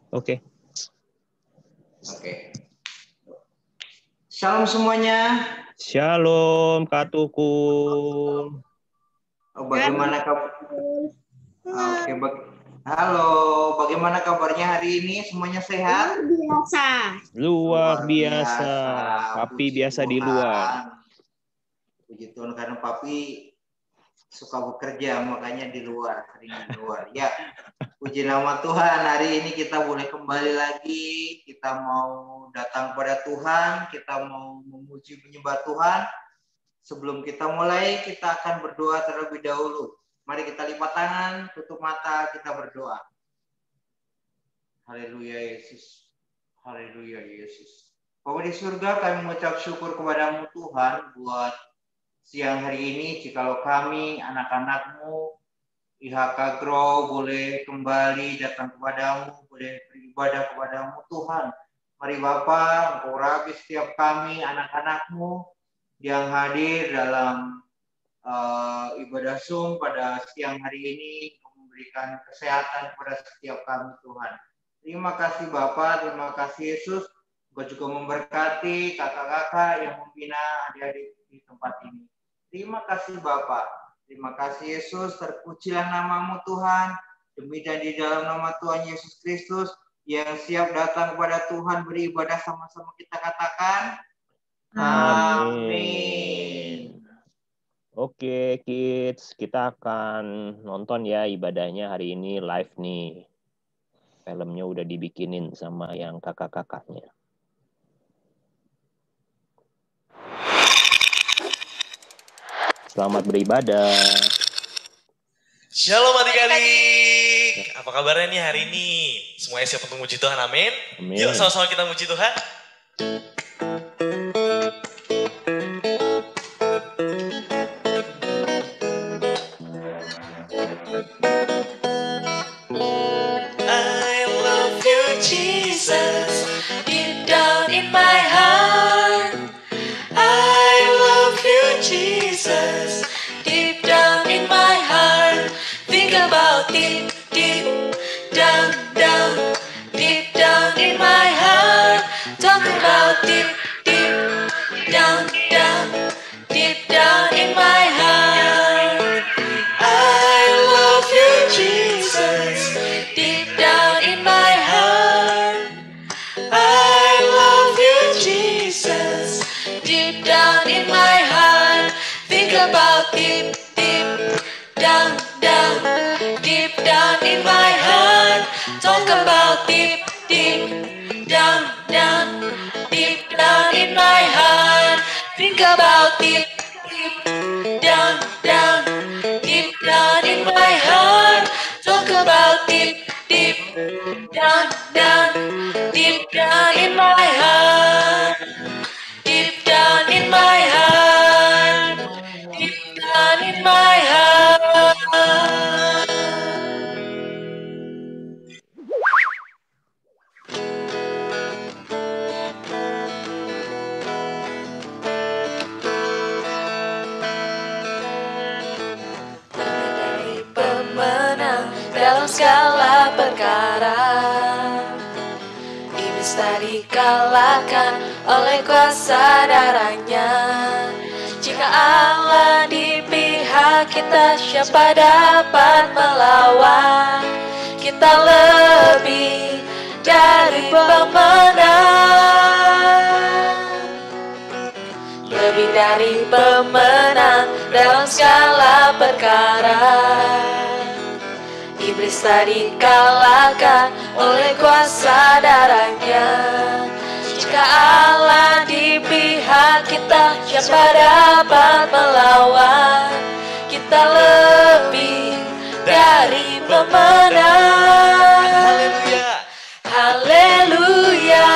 Oke. Shalom semuanya. Shalom Kak Tukul. Bagaimana kabar? Halo, bagaimana kabarnya hari ini? Semuanya sehat? Luar biasa. Papi biasa di luar. Puji Tuhan, karena Papi suka bekerja, makanya di luar, sering di luar. Ya, puji nama Tuhan. Hari ini kita boleh kembali lagi. Kita mau datang pada Tuhan. Kita mau memuji menyembah Tuhan. Sebelum kita mulai, kita akan berdoa terlebih dahulu. Mari kita lipat tangan, tutup mata, kita berdoa. Haleluya Yesus. Haleluya Yesus. Bapa di surga, kami mengucap syukur kepadamu Tuhan buat siang hari ini. Jikalau kami, anak-anakmu, IHK Grow boleh kembali datang kepadamu, boleh beribadah kepadamu Tuhan. Mari Bapa, Engkau rapi setiap kami, anak-anakmu yang hadir dalam ibadah Zoom pada siang hari ini, memberikan kesehatan kepada setiap kami Tuhan. Terima kasih Bapak, terima kasih Yesus. Engkau juga memberkati kakak-kakak yang membina adik-adik di tempat ini. Terima kasih Bapak, terima kasih Yesus. Terpujilah namamu Tuhan, demi dan di dalam nama Tuhan Yesus Kristus yang siap datang kepada Tuhan beribadah sama-sama kita katakan. Amin. Oke, kids, kita akan nonton ya ibadahnya hari ini live nih. Filmnya udah dibikinin sama yang kakak-kakaknya. Selamat beribadah. Shalom adik-adik. Apa kabarnya nih hari ini? Semuanya siap untuk muji Tuhan, amin? Amin. Yuk sama-sama kita muji Tuhan. I love you Jesus, deep down in my heart. I love you Jesus, deep down in my heart. Think about it, deep down, deep down in my heart. Talk about it, deep down, deep down in my heart. I love you Jesus, deep down in my heart. I love you Jesus, deep down in my heart. Think about it, deep down, deep down in my heart. Talk about it, deep down, deep down in my heart. Think about it, deep down, deep down in my heart. Talk about it, deep down, deep down in my heart. Deep down in my heart. Deep down in my heart. Dari pemenang dalam segala perkara, iblis tak dikalahkan oleh kuasa darahnya. Jika Allah di pihak kita, siapa dapat melawan? Kita lebih dari pemenang, lebih dari pemenang dalam segala perkara. Iblis tak dikalahkan oleh kuasa darahnya. Jika Allah di pihak kita, siapa dapat melawan? Kita lebih dari pemenang. Haleluya, haleluya.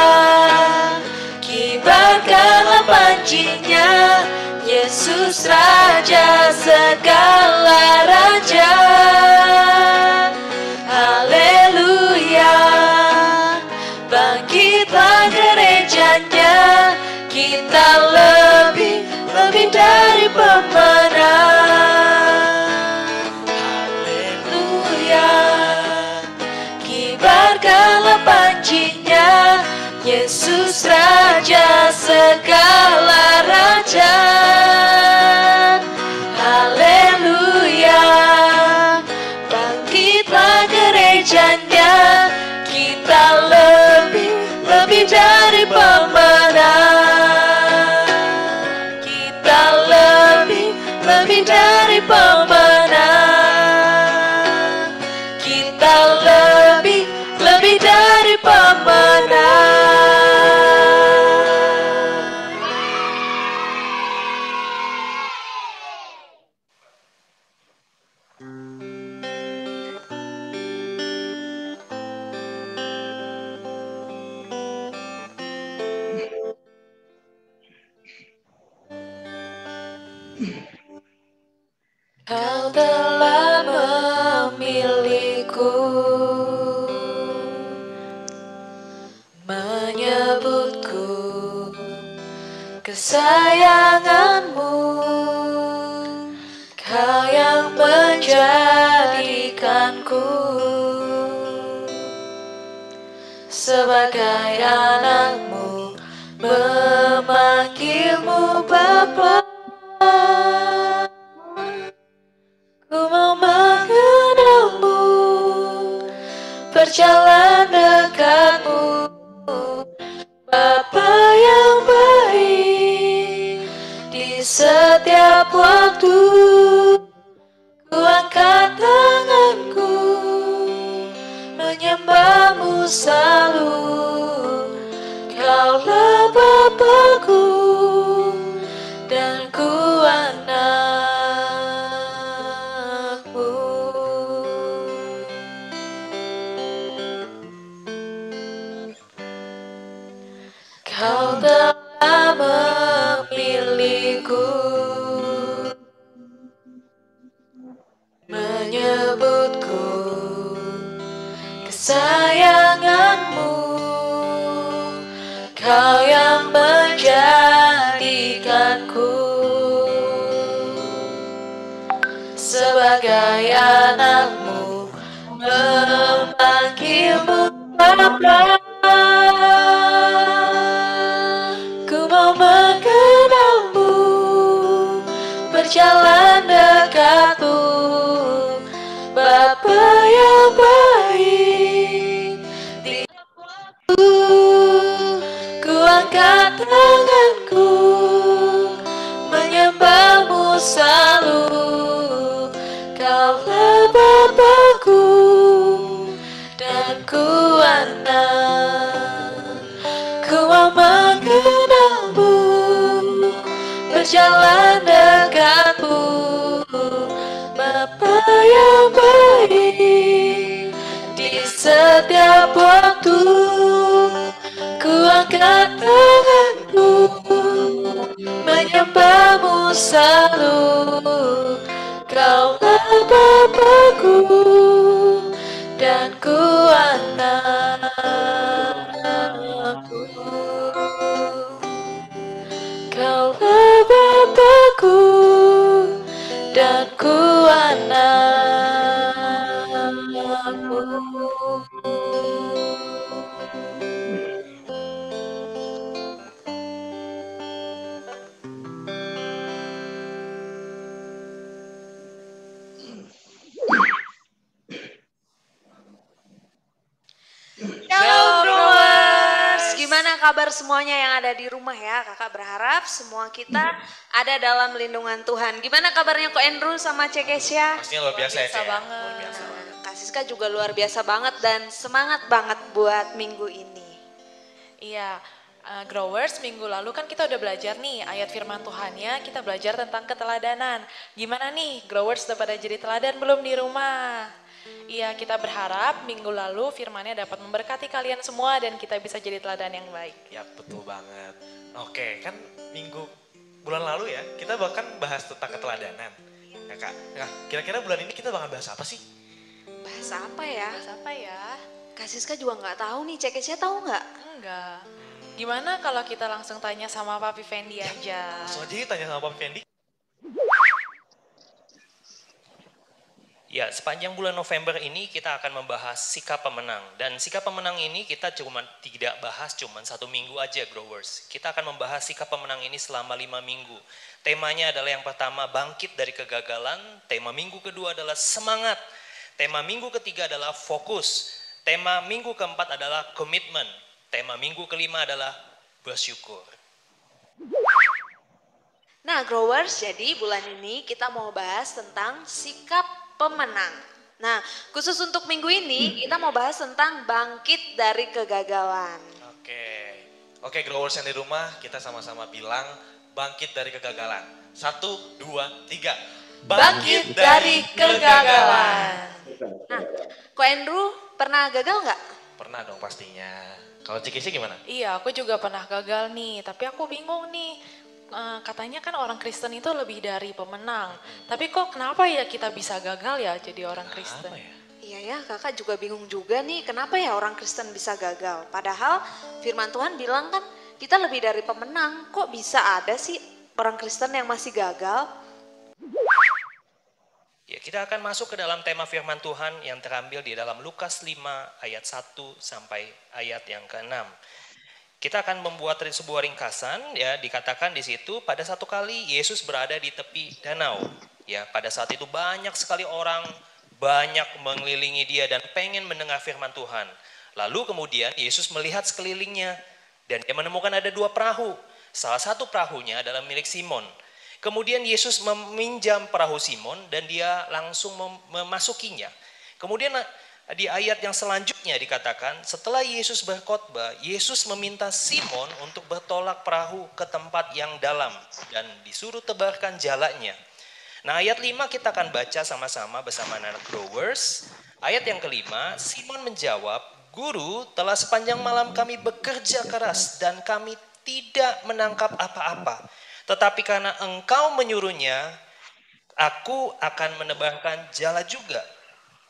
Kibarkanlah pancinya, Yesus Raja segala raja. Haleluya, bangkitlah gerejanya, kita lebih dari pemenang. Haleluya, kibarkanlah pancinya, janjinya, Yesus Raja segala raja. Haleluya, bangkitlah gerejanya, kita lebih dari pemenang. Kita lebih dari pemenang. Kita lebih dari pemenang. Kau telah memilihku, menyebutku kesayanganmu. Kau yang menjadikanku sebagai anakmu, memanggilmu Bapa. Ku mau mengenalmu, berjalan dekatmu, Bapa yang baik. Di setiap waktu ku angkat tanganku, menyembahmu selalu. Kaulah Bapakku dan ku anakmu. Kau telah memilihku, menyebutku kesayanganmu. Kau yang menjadikanku sebagai anakmu, memanggilmu Bapa. Ku mau mengenalmu, berjalan dekatmu, Bapa yang baik. Di waktu ku angkat tanganku, menyembahmu selalu. Kaulah Bapakku dan ku anak. Ku mau mengenalmu, berjalan dekatmu, Bapa yang baik. Di setiap waktu ku angkat tanganku, menyembahmu selalu. Kaulah Bapakku dan ku anakku. Kaulah Bapakku dan ku anakku. Shalom Growers, gimana kabar semuanya yang ada di rumah ya? Kakak berharap semua kita ada dalam lindungan Tuhan. Gimana kabarnya Ko Andrew sama Cekesya? Pastinya luar biasa ya, Cek. banget. Luar biasa banget. Kak Siska juga luar biasa banget dan semangat banget buat minggu ini. Iya, Growers, minggu lalu kan kita udah belajar nih ayat firman Tuhannya, kita belajar tentang keteladanan. Gimana nih, Growers udah pada jadi teladan belum di rumah? Iya, kita berharap minggu lalu firmannya dapat memberkati kalian semua dan kita bisa jadi teladan yang baik. Ya betul banget. Oke, kan bulan lalu ya, kita bahkan bahas tentang keteladanan. Ya Kak, nah, kira-kira bulan ini kita bakal bahas apa sih? Bahas apa ya? Bahas apa ya? Kak Siska juga nggak tahu nih, Cekesya tahu nggak? Enggak. Gimana kalau kita langsung tanya sama Papi Fendi aja? Langsung aja tanya sama Pak Fendi. Ya, sepanjang bulan November ini kita akan membahas sikap pemenang. Dan sikap pemenang ini kita tidak bahas cuma 1 minggu aja, Growers. Kita akan membahas sikap pemenang ini selama 5 minggu. Temanya adalah yang pertama, bangkit dari kegagalan. Tema minggu kedua adalah semangat. Tema minggu ketiga adalah fokus. Tema minggu keempat adalah komitmen. Tema minggu kelima adalah bersyukur. Nah, Growers, jadi bulan ini kita mau bahas tentang sikap pemenang. Nah, khusus untuk minggu ini kita mau bahas tentang bangkit dari kegagalan. Oke, Growers yang di rumah, kita sama-sama bilang bangkit dari kegagalan. 1, 2, 3. Bangkit dari kegagalan. Nah, Ko Andrew pernah gagal nggak? Pernah dong pastinya. Kalau Cikisi gimana? Iya, aku juga pernah gagal nih, tapi aku bingung nih. Katanya kan orang Kristen itu lebih dari pemenang. Tapi kok kenapa ya kita bisa gagal ya jadi orang Kristen? Ya? Iya ya, kakak juga bingung juga nih kenapa ya orang Kristen bisa gagal. Padahal firman Tuhan bilang kan kita lebih dari pemenang. Kok bisa ada sih orang Kristen yang masih gagal? Ya, kita akan masuk ke dalam tema firman Tuhan yang terambil di dalam Lukas 5 ayat 1 sampai ayat yang ke-6. Kita akan membuat sebuah ringkasan, ya, dikatakan di situ pada satu kali Yesus berada di tepi danau. Ya, pada saat itu banyak sekali orang banyak mengelilingi dia dan pengen mendengar firman Tuhan. Lalu kemudian Yesus melihat sekelilingnya dan dia menemukan ada 2 perahu. Salah satu perahunya adalah milik Simon. Kemudian Yesus meminjam perahu Simon dan dia langsung memasukinya. Kemudian di ayat yang selanjutnya dikatakan, setelah Yesus berkhotbah, Yesus meminta Simon untuk bertolak perahu ke tempat yang dalam dan disuruh tebarkan jalannya. Nah, ayat 5 kita akan baca sama-sama bersama anak Growers. Ayat yang kelima, Simon menjawab, "Guru, telah sepanjang malam kami bekerja keras dan kami tidak menangkap apa-apa. Tetapi karena Engkau menyuruhnya, aku akan menebarkan jala juga."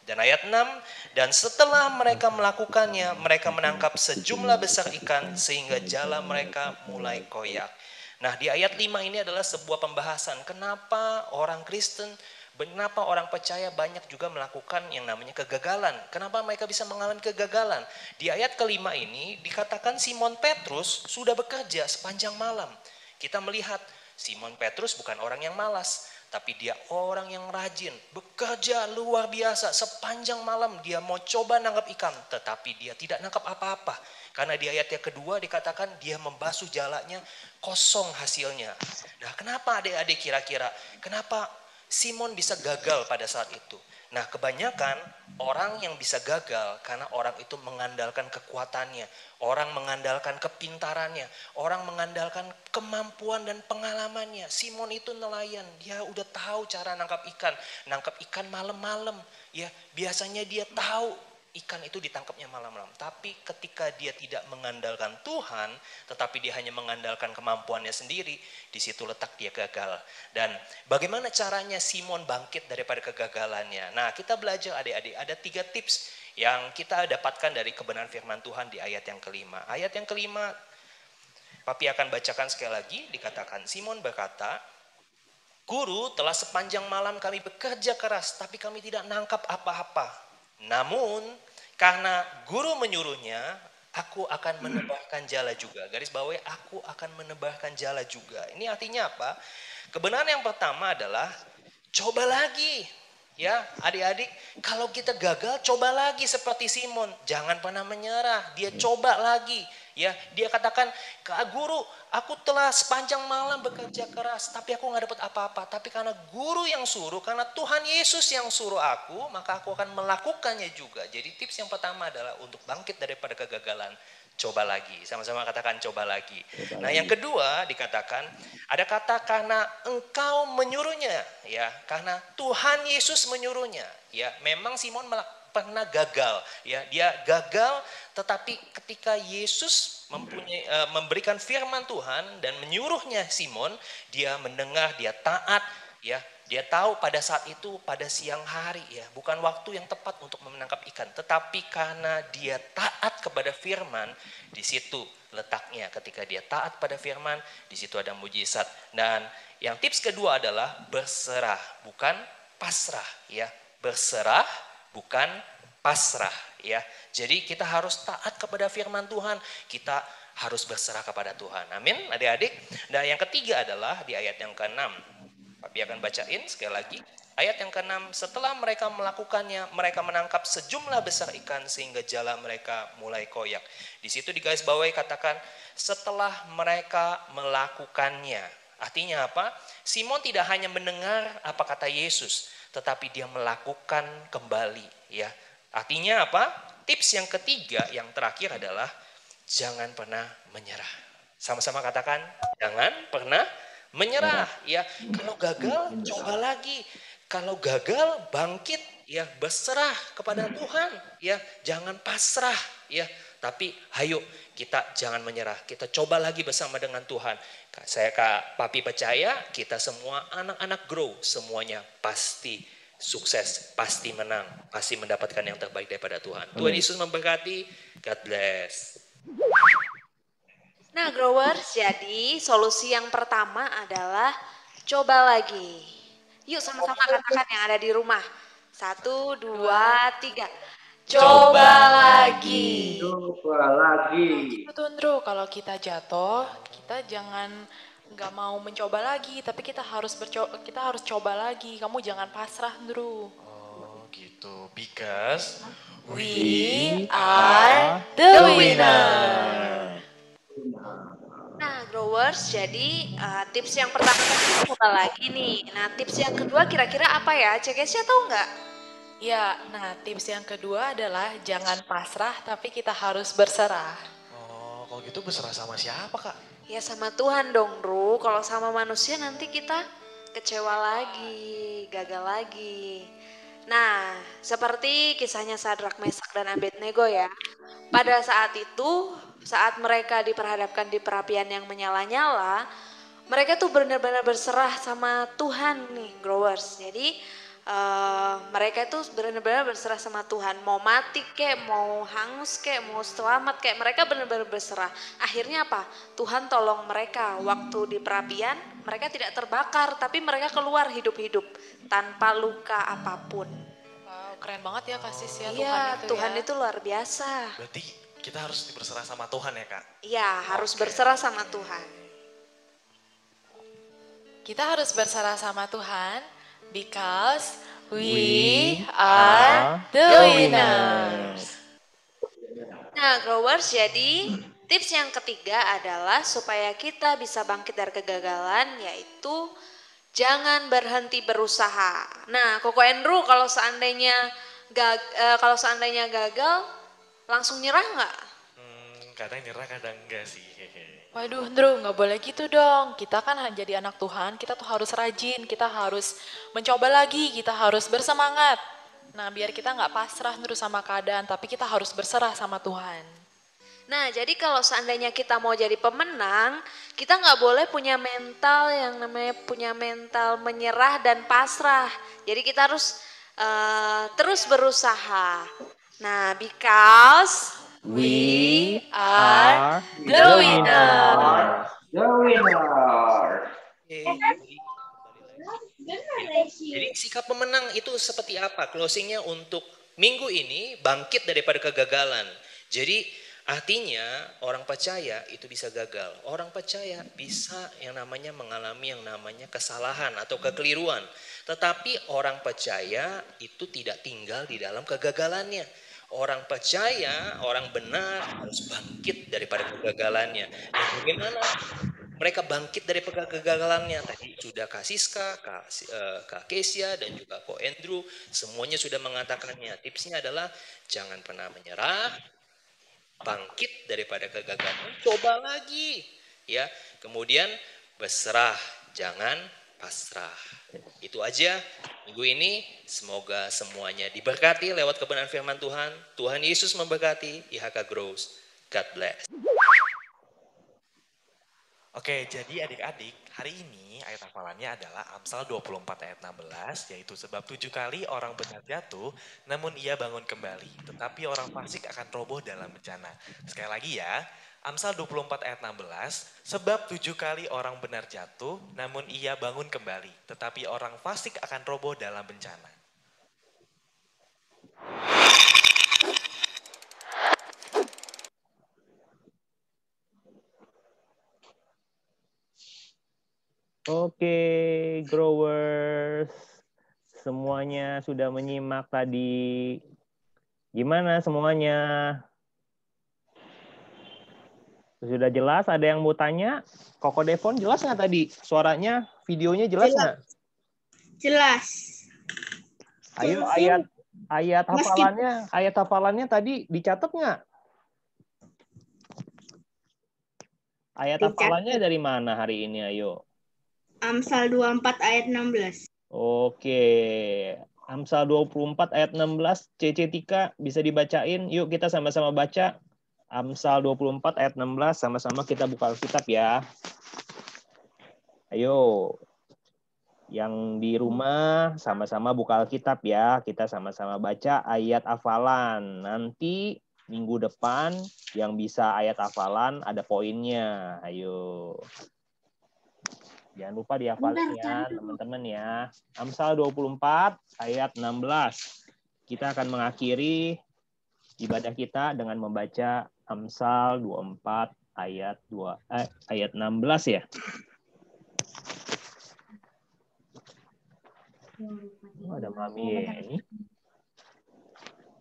Dan ayat 6, dan setelah mereka melakukannya, mereka menangkap sejumlah besar ikan sehingga jala mereka mulai koyak. Nah, di ayat 5 ini adalah sebuah pembahasan kenapa orang Kristen, kenapa orang percaya banyak juga melakukan yang namanya kegagalan. Kenapa mereka bisa mengalami kegagalan? Di ayat kelima ini dikatakan Simon Petrus sudah bekerja sepanjang malam. Kita melihat Simon Petrus bukan orang yang malas, tapi dia orang yang rajin, bekerja luar biasa. Sepanjang malam dia mau coba nangkap ikan, tetapi dia tidak nangkap apa-apa. Karena di ayat yang kedua dikatakan dia membasuh jalanya, kosong hasilnya. Nah, kenapa adik-adik kira-kira? Kenapa Simon bisa gagal pada saat itu? Nah, kebanyakan orang yang bisa gagal karena orang itu mengandalkan kekuatannya, orang mengandalkan kepintarannya, orang mengandalkan kemampuan dan pengalamannya. Simon itu nelayan, dia udah tahu cara nangkap ikan malam-malam. Ya, biasanya dia tahu ikan itu ditangkapnya malam-malam. Tapi ketika dia tidak mengandalkan Tuhan, tetapi dia hanya mengandalkan kemampuannya sendiri, di situ letak dia gagal. Dan bagaimana caranya Simon bangkit daripada kegagalannya? Nah, kita belajar adik-adik, ada 3 tips yang kita dapatkan dari kebenaran firman Tuhan di ayat yang kelima. Ayat yang kelima, Papi akan bacakan sekali lagi, dikatakan, Simon berkata, "Guru, telah sepanjang malam kami bekerja keras, tapi kami tidak nangkap apa-apa. Namun karena guru menyuruhnya, aku akan menebarkan jala juga." Garis bawahi, aku akan menebarkan jala juga. Ini artinya apa? Kebenaran yang pertama adalah coba lagi. Ya, adik-adik, kalau kita gagal, coba lagi seperti Simon. Jangan pernah menyerah. Dia coba lagi. Ya, dia katakan, "Guru, aku telah sepanjang malam bekerja keras, tapi aku nggak dapat apa-apa. Tapi karena guru yang suruh, karena Tuhan Yesus yang suruh aku, maka aku akan melakukannya juga." Jadi tips yang pertama adalah untuk bangkit daripada kegagalan, coba lagi. Sama-sama katakan coba lagi. Nah, yang kedua dikatakan, ada kata karena Engkau menyuruhnya, ya, karena Tuhan Yesus menyuruhnya. Ya, memang Simon pernah gagal, ya, dia gagal, tetapi ketika Yesus memberikan firman Tuhan dan menyuruhnya Simon, dia mendengar, dia taat, ya, dia tahu pada saat itu pada siang hari, ya, bukan waktu yang tepat untuk menangkap ikan, tetapi karena dia taat kepada firman, di situ letaknya. Ketika dia taat pada firman, di situ ada mujizat. Dan yang tips kedua adalah berserah, bukan pasrah, ya. berserah bukan pasrah ya. Jadi kita harus taat kepada firman Tuhan, kita harus berserah kepada Tuhan. Amin adik-adik. Dan yang ketiga adalah di ayat yang ke-6. Papi akan bacain sekali lagi. Ayat yang ke-6, setelah mereka melakukannya, mereka menangkap sejumlah besar ikan sehingga jala mereka mulai koyak. Di situ di garis bawahi katakan, setelah mereka melakukannya. Artinya apa? Simon tidak hanya mendengar apa kata Yesus, tetapi dia melakukan kembali. Ya, artinya apa? Tips yang ketiga, yang terakhir adalah jangan pernah menyerah. Sama-sama katakan, jangan pernah menyerah. Ya, kalau gagal, coba lagi. Kalau gagal, bangkit. Ya, berserah kepada Tuhan. Ya, jangan pasrah. Ya, tapi hayo kita jangan menyerah. Kita coba lagi bersama dengan Tuhan. Saya Kak Papi percaya kita semua anak-anak grow semuanya pasti sukses, pasti menang, pasti mendapatkan yang terbaik daripada Tuhan. Tuhan Yesus memberkati. God bless. Nah, growers, jadi solusi yang pertama adalah coba lagi. Yuk sama-sama katakan yang ada di rumah. 1, 2, 3. Coba lagi. Coba lagi. Betul, Ndro. Kalau kita jatuh, kita jangan nggak mau mencoba lagi, tapi kita harus coba lagi. Kamu jangan pasrah, Ndro. Oh gitu, because We are the winner. Nah, growers, jadi tips yang pertama tadi coba lagi nih. Nah, tips yang kedua kira-kira apa ya? Cekesnya tahu nggak? Ya, nah tips yang kedua adalah jangan pasrah, tapi kita harus berserah. oh kalau gitu berserah sama siapa Kak? Ya sama Tuhan dong, Bro. Kalau sama manusia nanti kita kecewa lagi, gagal lagi. Nah, seperti kisahnya Sadrak, Mesak, dan Abednego ya. Pada saat itu, saat mereka diperhadapkan di perapian yang menyala-nyala, mereka tuh benar-benar berserah sama Tuhan nih, growers. Jadi mereka itu benar-benar berserah sama Tuhan. Mau mati kek, mau hangus kek, mau selamat kek, mereka benar-benar berserah. Akhirnya apa? Tuhan tolong mereka. Waktu di perapian, mereka tidak terbakar, tapi mereka keluar hidup-hidup tanpa luka apapun. Wow, keren banget ya kasih ya Tuhan Iya, itu Tuhan ya. itu luar biasa. Berarti kita harus berserah sama Tuhan ya Kak? Iya, harus berserah sama Tuhan. Kita harus berserah sama Tuhan because we are the winners. Nah, growers, jadi tips yang ketiga adalah supaya kita bisa bangkit dari kegagalan, yaitu jangan berhenti berusaha. Nah, Koko Andrew, kalau seandainya gagal, langsung nyerah nggak? Kadang nyerah, kadang enggak sih. Waduh, Ndro, nggak boleh gitu dong. Kita kan jadi anak Tuhan, kita tuh harus rajin, kita harus mencoba lagi, kita harus bersemangat. Nah, biar kita nggak pasrah Ndro sama keadaan, tapi kita harus berserah sama Tuhan. Nah, jadi kalau seandainya kita mau jadi pemenang, kita nggak boleh punya mental yang namanya punya mental menyerah dan pasrah. Jadi kita harus terus berusaha. Nah, because we are the winner. The winner. Jadi sikap pemenang itu seperti apa? Closingnya untuk minggu ini, bangkit daripada kegagalan. Jadi artinya orang percaya itu bisa gagal. Orang percaya bisa yang namanya mengalami yang namanya kesalahan atau kekeliruan. Tetapi orang percaya itu tidak tinggal di dalam kegagalannya. Orang percaya, orang benar harus bangkit daripada kegagalannya. Dan bagaimana mereka bangkit dari kegagalannya? Tadi sudah Kak Siska, Kak Kesia, dan juga Ko Andrew, semuanya sudah mengatakannya. Tipsnya adalah jangan pernah menyerah, bangkit daripada kegagalan, coba lagi. Ya, kemudian berserah, jangan pasrah. Itu aja minggu ini, semoga semuanya diberkati lewat kebenaran firman Tuhan. Tuhan Yesus memberkati, IHK Grows. God bless. Oke, jadi adik-adik, hari ini ayat hafalannya adalah Amsal 24 ayat 16, yaitu sebab 7 kali orang benar jatuh, namun ia bangun kembali. Tetapi orang fasik akan roboh dalam bencana. Sekali lagi ya, Amsal 24 ayat 16, sebab 7 kali orang benar jatuh, namun ia bangun kembali. Tetapi orang fasik akan roboh dalam bencana. Oke, growers. Semuanya sudah menyimak tadi. Gimana semuanya? Sudah jelas? Ada yang mau tanya? Koko Devon jelas nggak tadi? Suaranya, videonya jelas nggak? Jelas. Ayo Kevin, ayat hafalannya tadi dicatat nggak? Ayat Dicatat. hafalannya dari mana hari ini? Ayo. Amsal 24 ayat 16. Oke. Amsal 24 ayat 16. CC Tika bisa dibacain. Yuk kita sama-sama baca. Amsal 24 ayat 16. Sama-sama kita buka Alkitab ya. Ayo. Yang di rumah sama-sama buka Alkitab ya. Kita sama-sama baca ayat hafalan. Nanti minggu depan yang bisa ayat hafalan ada poinnya. Ayo. Jangan lupa dihafalin ya, teman-teman ya. Amsal 24 ayat 16. Kita akan mengakhiri ibadah kita dengan membaca Amsal 24 ayat 16 ya. Oh, ada Mami ini.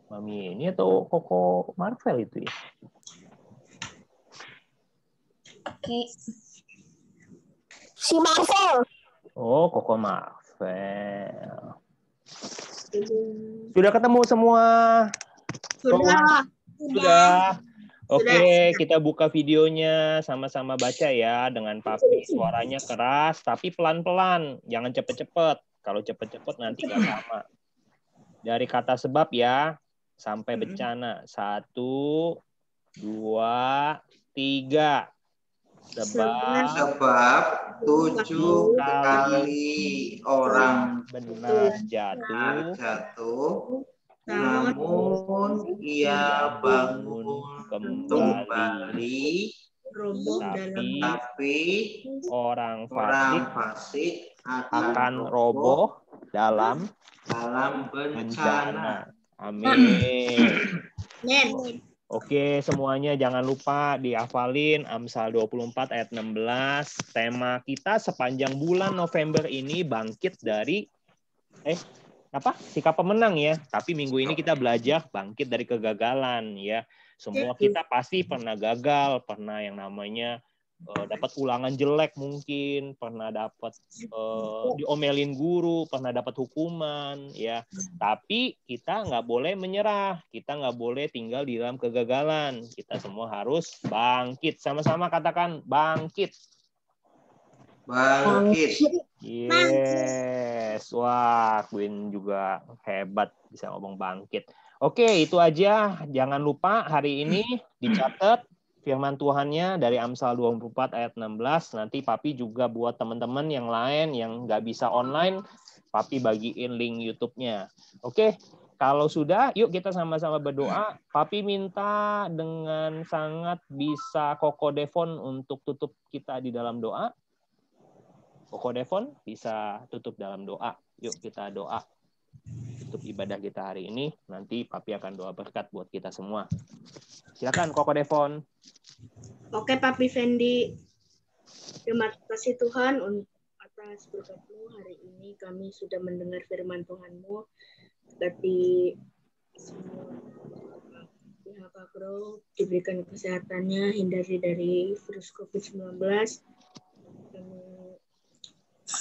Mami ini atau Koko Marvel itu ya? Oke. Si Marvel. Oh, Koko Marvel. Sudah ketemu semua? Sudah. Oke, kita buka videonya sama-sama baca ya dengan Papi. Suaranya keras tapi pelan-pelan, jangan cepet-cepet. Kalau cepet-cepet nanti nggak sama. Dari kata sebab ya sampai bencana. 1, 2, 3. Sebab 7 kali orang benar jatuh, namun ia bangun kembali. Tapi orang fasik akan roboh dalam bencana. Amin. Oke, semuanya jangan lupa dihafalin Amsal 24 ayat 16. Tema kita sepanjang bulan November ini bangkit dari sikap pemenang ya. Tapi minggu ini kita belajar bangkit dari kegagalan ya. Semua kita pasti pernah gagal, pernah yang namanya dapat ulangan jelek mungkin, pernah dapat diomelin guru, pernah dapat hukuman ya. Tapi kita nggak boleh menyerah, kita nggak boleh tinggal di dalam kegagalan. Kita semua harus bangkit. Sama-sama katakan bangkit. Bangkit. Yes. Wah, Queen juga hebat bisa ngomong bangkit. Oke, itu aja. Jangan lupa hari ini dicatat firman Tuhannya dari Amsal 24 ayat 16. Nanti Papi juga buat teman-teman yang lain yang nggak bisa online, Papi bagiin link YouTube-nya. Oke, kalau sudah, yuk kita sama-sama berdoa. Papi minta dengan sangat bisa Koko Devon untuk tutup kita di dalam doa. Koko Devon bisa tutup dalam doa. Yuk kita doa. Tutup ibadah kita hari ini. Nanti Papi akan doa berkat buat kita semua. Silakan Koko Devon. Oke, Papi Fendi. Terima kasih Tuhan atas berkat-Mu hari ini. Kami sudah mendengar firman Tuhan-Mu. Berarti semua pihak Agro diberikan kesehatannya, hindari dari virus COVID-19.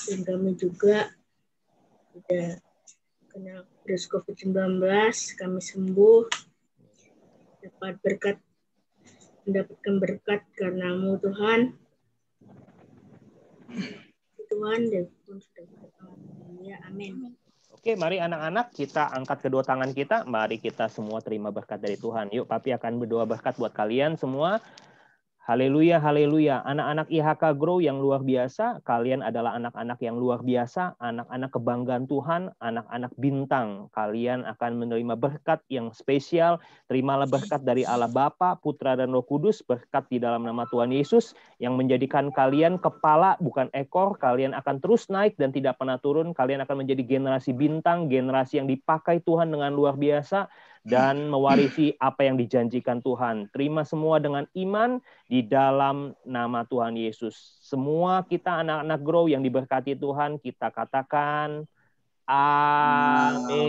Dan kami juga sudah kena virus COVID-19, kami sembuh, mendapatkan berkat karena-Mu Tuhan. Tuhan dan pun sudah berkat. Ya, amin. Oke, mari anak-anak kita angkat kedua tangan kita. Mari kita semua terima berkat dari Tuhan. Yuk, Papi akan berdoa berkat buat kalian semua. Haleluya, haleluya. Anak-anak IHK Grow yang luar biasa, kalian adalah anak-anak yang luar biasa, anak-anak kebanggaan Tuhan, anak-anak bintang. Kalian akan menerima berkat yang spesial. Terimalah berkat dari Allah Bapa, Putra, dan Roh Kudus, berkat di dalam nama Tuhan Yesus, yang menjadikan kalian kepala, bukan ekor. Kalian akan terus naik dan tidak pernah turun. Kalian akan menjadi generasi bintang, generasi yang dipakai Tuhan dengan luar biasa. dan mewarisi apa yang dijanjikan Tuhan. Terima semua dengan iman di dalam nama Tuhan Yesus. Semua kita anak-anak Grow yang diberkati Tuhan, kita katakan amin.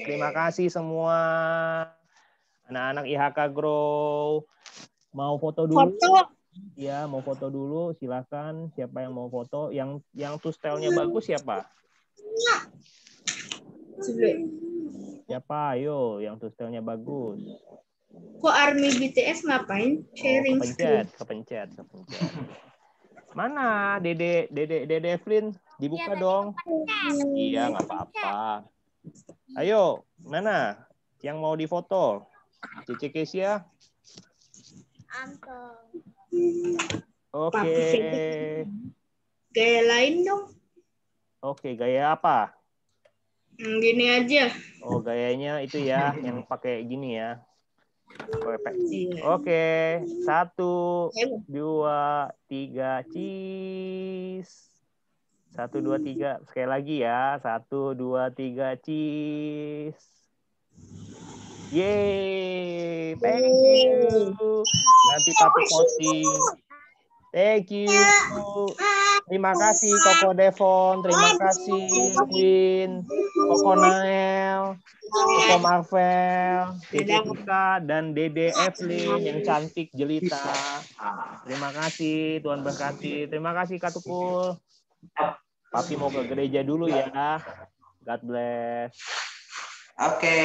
Terima kasih semua anak-anak IHK Grow. Mau foto dulu? Ya, mau foto dulu, silakan. Siapa yang mau foto? Yang tustelnya bagus siapa? Siapa? Ayo, yang tustelnya bagus. Kok Army BTS ngapain? Sharing screen. Kepencet. Mana Dede Evelyn? Dibuka dong. Iya, nggak apa-apa. Ayo, mana? Yang mau difoto? Cici Kesia? Oke. Gaya lain dong. Oke, gaya apa? Gini aja. Oh, gayanya itu ya, yang pakai gini ya. Iya. Oke, 1, 2, 3, cheese. 1, 2, 3. Sekali lagi ya. 1, 2, 3, cheese. Yeay, thank you. Nanti Papi posting. Thank you. Terima kasih Koko Devon, terima kasih Queen, Koko Nael, Koko Marvel, Dede Tika, dan Dede Evelyn yang cantik jelita. Terima kasih, Tuhan berkati. Terima kasih Kak Tukul. Papi mau ke gereja dulu ya. God bless. Oke.